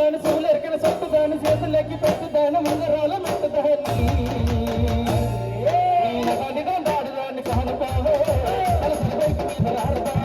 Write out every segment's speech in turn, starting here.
దాని చెవులు ఎరికిన సొట్టు దాని చేతులెక్కి పెట్టుదాని ముందరాల మెట్టుదాన్ని నగనిగా దాడుదాన్ని కానుపావో తలసరి బైక్ మీద రాడదావో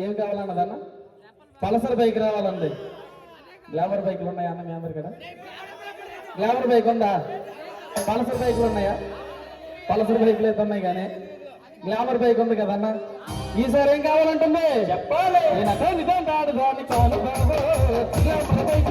ఏం కావాలన్నదన్న పల్సర్ బైక్ రావాలండి గ్లామర్ బైక్లు ఉన్నాయా అన్న మీ అందరి కదా గ్లామర్ బైక్ ఉందా పల్సర్ బైక్లు ఉన్నాయా పల్సర్ బైక్లు అయితే ఉన్నాయి కానీ గ్లామర్ బైక్ ఉంది కదన్న ఈసారి ఏం కావాలంటుంది చెప్పాలి నిజం రాడు దాన్ని కాదు గ్లామర్ బైక్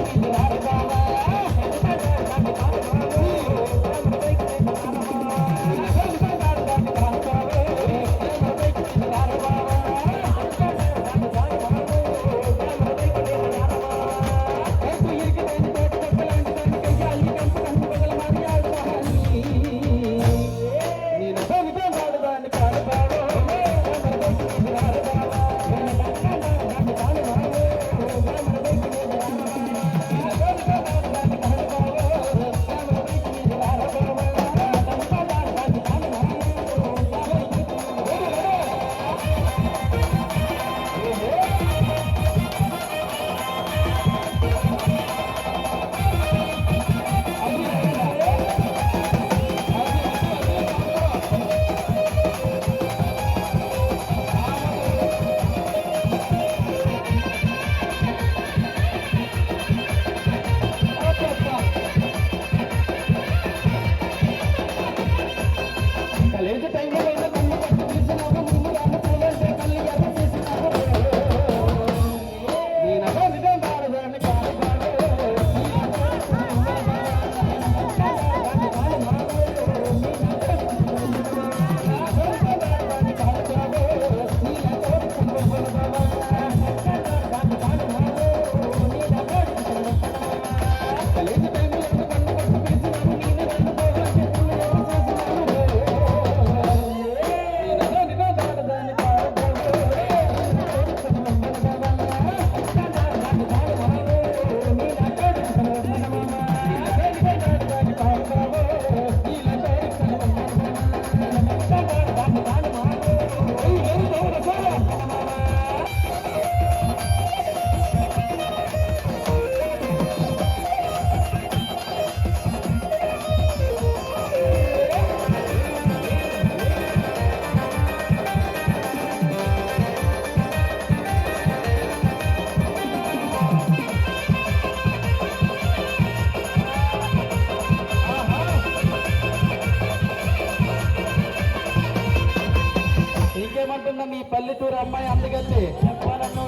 మీ పల్లెటూరు అమ్మాయి అందుకని చెప్పాలను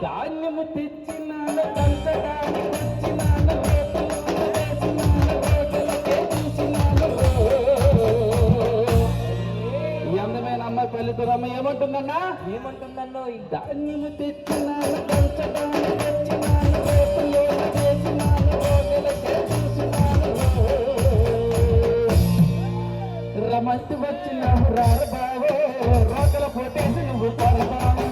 ధాన్యము తెచ్చినాను ఈ అందమైన అమ్మాయి పల్లెటూరు అమ్మాయి ఏమంటుందన్నా ధాన్యము తెచ్చినాను రమంతి వచ్చినాము రారు బావో రోకల పోటేసి నువ్వు పడతావు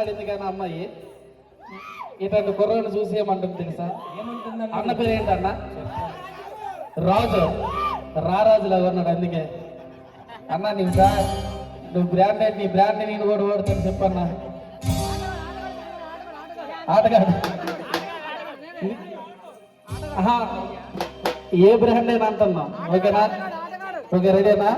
మాట్లాడింది కానీ అమ్మాయి ఇటువంటి కుర్రను చూసి ఏమంటుంది తెలుసా? ఏమంటుందన్న? అన్న పేరు ఏంటన్నా? రాజు. రారాజులాగా ఉన్నాడు. అందుకే అన్నా నీవు నువ్వు బ్రాండెడ్, నీ బ్రాండ్ నేను కూడా ఓడుతాను చెప్పన్నా. ఆటగాడు ఏ బ్రాండ్ అయినా అంటున్నా. ఓకేనా? ఓకే, రెడీనా?